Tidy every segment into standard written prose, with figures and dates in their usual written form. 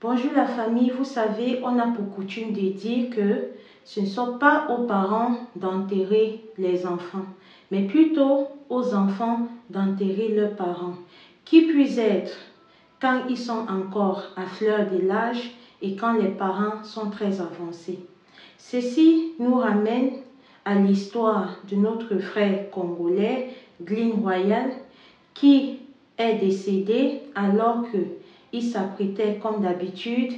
Bonjour la famille, vous savez, on a pour coutume de dire que ce ne sont pas aux parents d'enterrer les enfants, mais plutôt aux enfants d'enterrer leurs parents. Qui puisse être quand ils sont encore à fleur de l'âge et quand les parents sont très avancés. Ceci nous ramène à l'histoire de notre frère congolais, Glen Royal, qui est décédé alors qu'il s'apprêtait comme d'habitude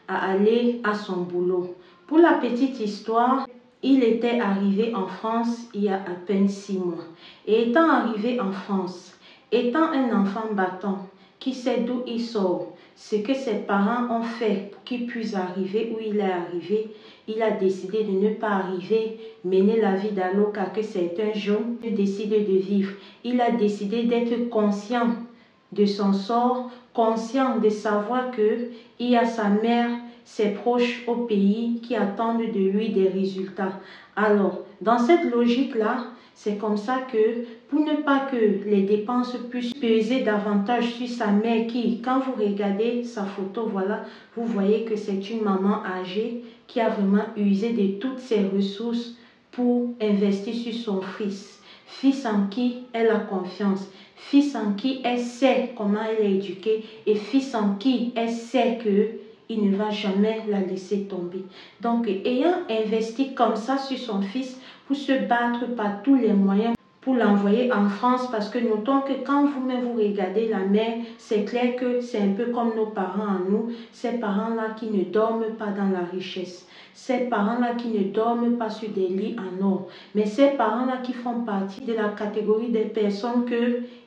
à aller à son boulot. Pour la petite histoire, il était arrivé en France il y a à peine 6 mois. Et étant arrivé en France, étant un enfant battant, qui sait d'où il sort, ce que ses parents ont fait pour qu'il puisse arriver où il est arrivé, il a décidé de ne pas arriver, mener la vie d'Aloca que certains jeunes décident de vivre. Il a décidé d'être conscient de son sort, conscient de savoir qu'il y a sa mère, ses proches au pays qui attendent de lui des résultats. Alors, dans cette logique-là, c'est comme ça que, pour ne pas que les dépenses puissent peser davantage sur sa mère qui, quand vous regardez sa photo, voilà, vous voyez que c'est une maman âgée qui a vraiment usé de toutes ses ressources pour investir sur son fils. Fils en qui elle a confiance, fils en qui elle sait comment elle est éduquée et fils en qui elle sait qu'il ne va jamais la laisser tomber. Donc, ayant investi comme ça sur son fils, pour se battre par tous les moyens pour l'envoyer en France, parce que notons que quand vous-même vous regardez la mère, c'est clair que c'est un peu comme nos parents à nous, ces parents-là qui ne dorment pas dans la richesse, ces parents-là qui ne dorment pas sur des lits en or, mais ces parents-là qui font partie de la catégorie des personnes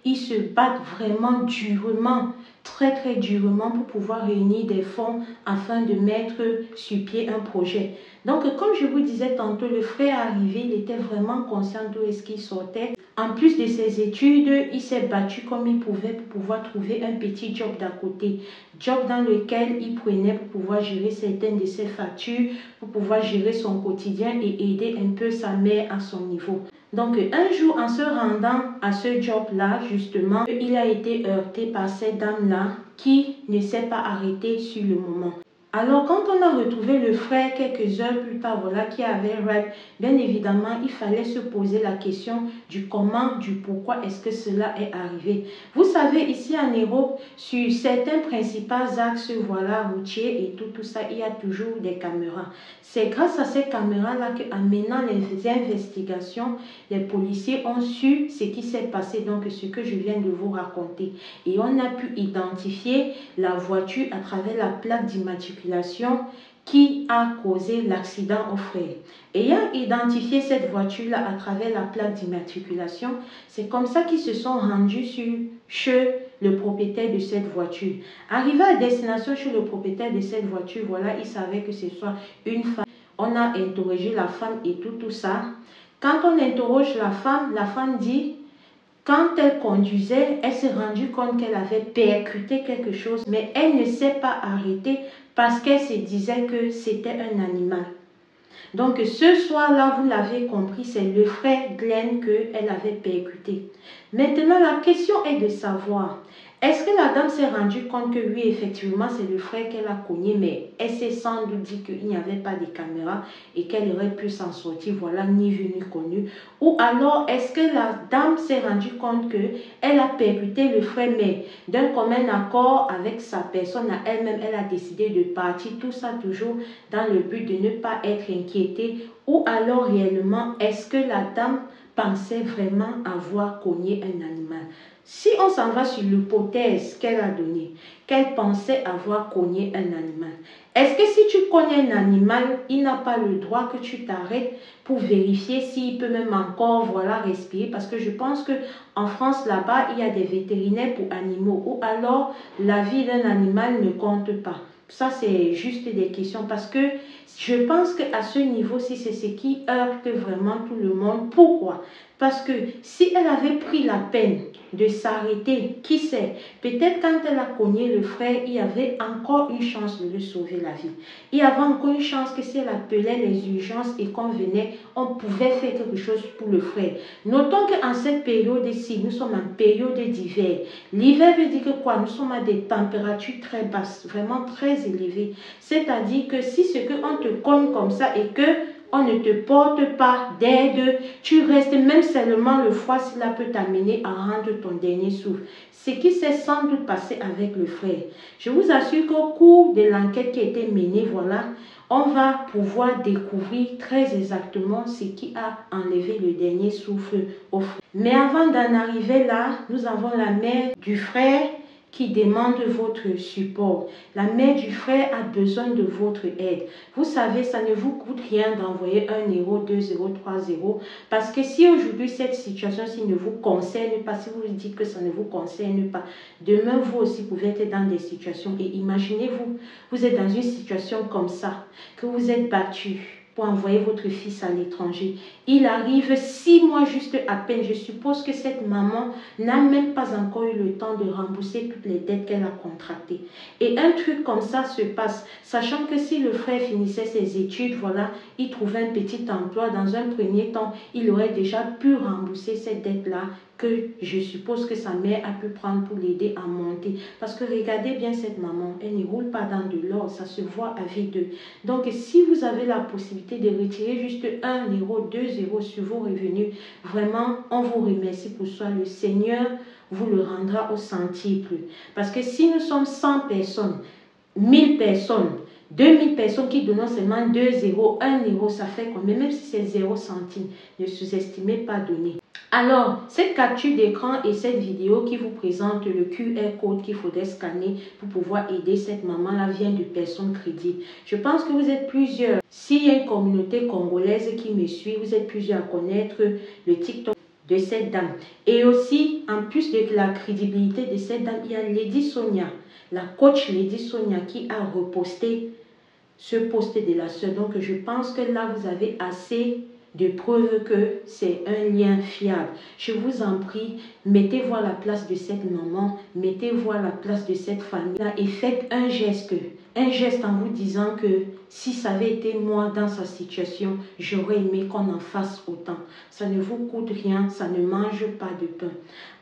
qui se battent vraiment durement, très durement pour pouvoir réunir des fonds afin de mettre sur pied un projet. Donc, comme je vous disais tantôt, le frère arrivé, il était vraiment conscient d'où est-ce qu'il sortait. En plus de ses études, il s'est battu comme il pouvait pour pouvoir trouver un petit job d'à côté. Job dans lequel il prenait pour pouvoir gérer certaines de ses factures, pour pouvoir gérer son quotidien et aider un peu sa mère à son niveau. Donc, un jour, en se rendant à ce job-là, justement, il a été heurté par cette dame-là qui ne s'est pas arrêtée sur le moment. Alors, quand on a retrouvé le frère quelques heures plus tard, voilà, qui avait rap, bien évidemment, il fallait se poser la question du comment, du pourquoi est-ce que cela est arrivé. Vous savez, ici en Europe, sur certains principaux axes, voilà, routiers et tout ça, il y a toujours des caméras. C'est grâce à ces caméras-là qu'en menant les investigations, les policiers ont su ce qui s'est passé, donc ce que je viens de vous raconter. Et on a pu identifier la voiture à travers la plaque d'immatriculation qui a causé l'accident au frère. Ayant identifié cette voiture-là à travers la plaque d'immatriculation, c'est comme ça qu'ils se sont rendus chez le propriétaire de cette voiture. Arrivé à destination chez le propriétaire de cette voiture, voilà, il savait que ce soit une femme. On a interrogé la femme et tout ça. Quand on interroge la femme dit, quand elle conduisait, elle s'est rendue compte qu'elle avait percuté quelque chose, mais elle ne s'est pas arrêtée parce qu'elle se disait que c'était un animal. Donc ce soir-là, vous l'avez compris, c'est le frère Glen qu'elle avait percuté. Maintenant, la question est de savoir, est-ce que la dame s'est rendue compte que oui, effectivement, c'est le frère qu'elle a cogné, mais elle s'est sans doute dit qu'il n'y avait pas de caméra et qu'elle aurait pu s'en sortir, voilà, ni vu ni connu. Ou alors, est-ce que la dame s'est rendue compte qu'elle a percuté le frère, mais d'un commun accord avec sa personne à elle-même, elle a décidé de partir, tout ça toujours dans le but de ne pas être inquiétée. Ou alors, réellement, est-ce que la dame pensait vraiment avoir cogné un animal? Si on s'en va sur l'hypothèse qu'elle a donnée, qu'elle pensait avoir cogné un animal, est-ce que si tu cognes un animal, il n'a pas le droit que tu t'arrêtes pour vérifier s'il peut même encore, voilà, respirer? Parce que je pense qu'en France, là-bas, il y a des vétérinaires pour animaux, ou alors la vie d'un animal ne compte pas. Ça, c'est juste des questions parce que je pense qu'à ce niveau-ci, c'est ce qui heurte vraiment tout le monde. Pourquoi? Parce que si elle avait pris la peine de s'arrêter, qui sait, peut-être quand elle a cogné le frère, il y avait encore une chance de lui sauver la vie. Il y avait encore une chance que si elle appelait les urgences et qu'on venait, on pouvait faire quelque chose pour le frère. Notons qu'en cette période-ci, nous sommes en période d'hiver. L'hiver veut dire que quoi? Nous sommes à des températures très basses, vraiment très élevées. C'est-à-dire que si ce qu'on te cogne comme ça et que on ne te porte pas d'aide, tu restes même seulement le froid, cela peut t'amener à rendre ton dernier souffle. Ce qui s'est sans doute passé avec le frère. Je vous assure qu'au cours de l'enquête qui a été menée, voilà, on va pouvoir découvrir très exactement ce qui a enlevé le dernier souffle au frère. Mais avant d'en arriver là, nous avons la mère du frère qui demande votre support. La mère du frère a besoin de votre aide. Vous savez, ça ne vous coûte rien d'envoyer 1 euro, 2 euros, 3 euros. Parce que si aujourd'hui cette situation-ci ne vous concerne pas, si vous dites que ça ne vous concerne pas, demain vous aussi pouvez être dans des situations. Et imaginez-vous, vous êtes dans une situation comme ça, que vous êtes battu pour envoyer votre fils à l'étranger. Il arrive 6 mois juste à peine. Je suppose que cette maman n'a même pas encore eu le temps de rembourser toutes les dettes qu'elle a contractées. Et un truc comme ça se passe, sachant que si le frère finissait ses études, voilà, il trouvait un petit emploi, dans un premier temps, il aurait déjà pu rembourser cette dette-là que je suppose que sa mère a pu prendre pour l'aider à monter. Parce que regardez bien cette maman, elle ne roule pas dans de l'or, ça se voit à vue d'œil. Donc si vous avez la possibilité de retirer juste 1 euro, 2 euros sur vos revenus, vraiment, on vous remercie pour ça. Le Seigneur vous le rendra au centuple. Parce que si nous sommes 100 personnes, 1000 personnes, 2000 personnes qui donnent seulement 2 euros, 1 euro, ça fait combien? Même si c'est 0 centime, ne sous-estimez pas donner. Alors, cette capture d'écran et cette vidéo qui vous présente le QR code qu'il faudrait scanner pour pouvoir aider cette maman-là vient de personnes crédibles. Je pense que vous êtes plusieurs. S'il y a une communauté congolaise qui me suit, vous êtes plusieurs à connaître le TikTok de cette dame. Et aussi, en plus de la crédibilité de cette dame, il y a Lady Sonia, la coach Lady Sonia qui a reposté ce post de la sœur. Donc, je pense que là, vous avez assez de preuves que c'est un lien fiable. Je vous en prie, mettez-vous à la place de cette maman, mettez-vous à la place de cette famille-là et faites un geste en vous disant que si ça avait été moi dans sa situation, j'aurais aimé qu'on en fasse autant. Ça ne vous coûte rien, ça ne mange pas de pain.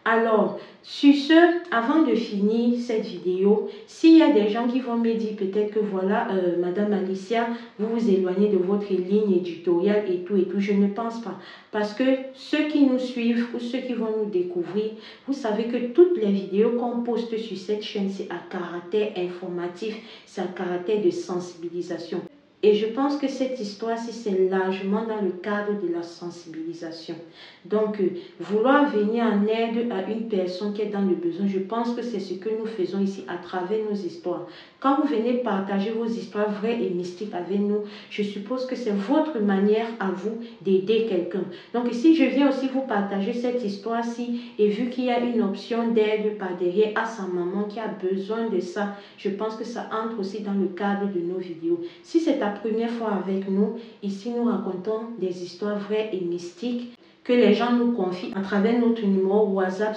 Alors, sur ce, avant de finir cette vidéo, s'il y a des gens qui vont me dire peut-être que voilà, Madame Alicia, vous vous éloignez de votre ligne éditoriale et tout, je ne pense pas. Parce que ceux qui nous suivent ou ceux qui vont nous découvrir, vous savez que toutes les vidéos qu'on poste sur cette chaîne, c'est à caractère informatif, c'est à caractère de sensibilisation. Et je pense que cette histoire-ci, c'est largement dans le cadre de la sensibilisation. Donc, vouloir venir en aide à une personne qui est dans le besoin, je pense que c'est ce que nous faisons ici à travers nos histoires. Quand vous venez partager vos histoires vraies et mystiques avec nous, je suppose que c'est votre manière à vous d'aider quelqu'un. Donc, si je viens aussi vous partager cette histoire-ci, et vu qu'il y a une option d'aide par derrière à sa maman qui a besoin de ça, je pense que ça entre aussi dans le cadre de nos vidéos. Si c'est ta première fois avec nous, ici nous racontons des histoires vraies et mystiques que les gens nous confient à travers notre numéro WhatsApp.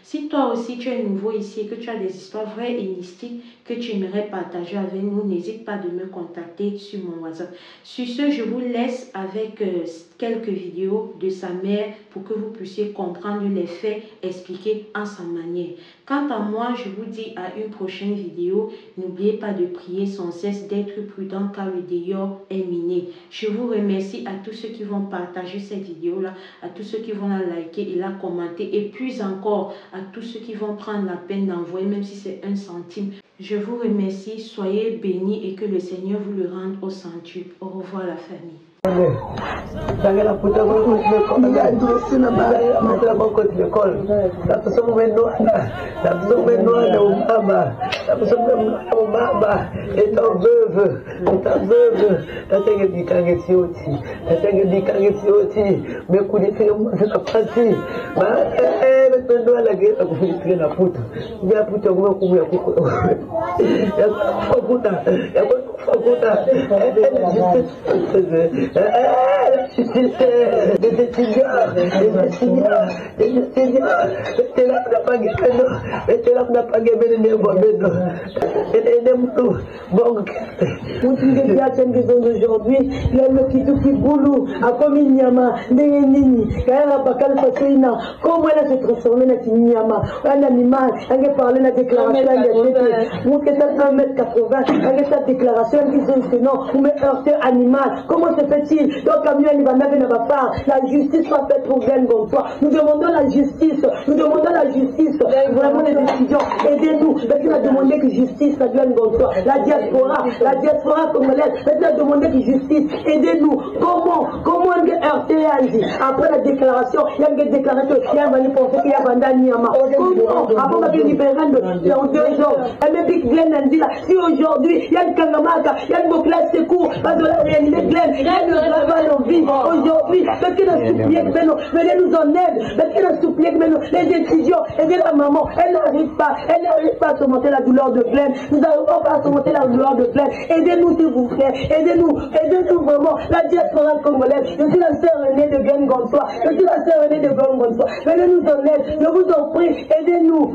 Si toi aussi tu es nouveau ici et que tu as des histoires vraies et mystiques que tu aimerais partager avec nous, n'hésite pas de me contacter sur mon WhatsApp. Sur ce, je vous laisse avec quelques vidéos de sa mère pour que vous puissiez comprendre les faits expliqués à sa manière. Quant à moi, je vous dis à une prochaine vidéo. N'oubliez pas de prier sans cesse, d'être prudent car le dehors est miné. Je vous remercie à tous ceux qui vont partager cette vidéo-là, à tous ceux qui vont la liker et la commenter, et plus encore à tous ceux qui vont prendre la peine d'envoyer, même si c'est 1 centime. Je vous remercie, soyez bénis et que le Seigneur vous le rende au centuple. Au revoir la famille. Aujourd'hui, le qui boulou, a comme Nyama, Nini, comment elle s'est transformée dans Nyama, un animal, elle a parlé de la déclaration, elle a 1m80, elle a déclaration, elle dit que non, vous me heurtez animal, comment se fait-il? Donc, comme il va mettre dans part, la justice soit faite pour Glenn Gontois. Nous demandons la justice, vraiment les étudiants, aidez-nous, parce qu'il a demandé que justice à Glenn Gontois, la diaspora congolaise, elle a demandé que justice, aidez-nous, comment on est heurté après la déclaration, il y a une déclaration, il y a un manifestation, il y a un mandat Niama. Comment? Après on a vu libérer dans 2 jours, elle me dit que Glenn a dit là, si aujourd'hui, il y a une Kangamaka, il y a une Moklas secours, parce que la réalité Glenn, il y a une travail en vie, aujourd'hui, parce qu'il a supplié que nous, venez nous en aide, parce qu'il a supplié que nous, les étudiants, aidez la maman, elle n'arrive pas à surmonter la douleur de Glenn, nous n'arrivons pas à surmonter la douleur de Glenn, aidez-nous s'il vous plaît, aidez-nous vraiment, la diaspora congolaise, je suis la sœur aînée de Glenn Gontois, venez nous en aide, je vous en prie, aidez-nous.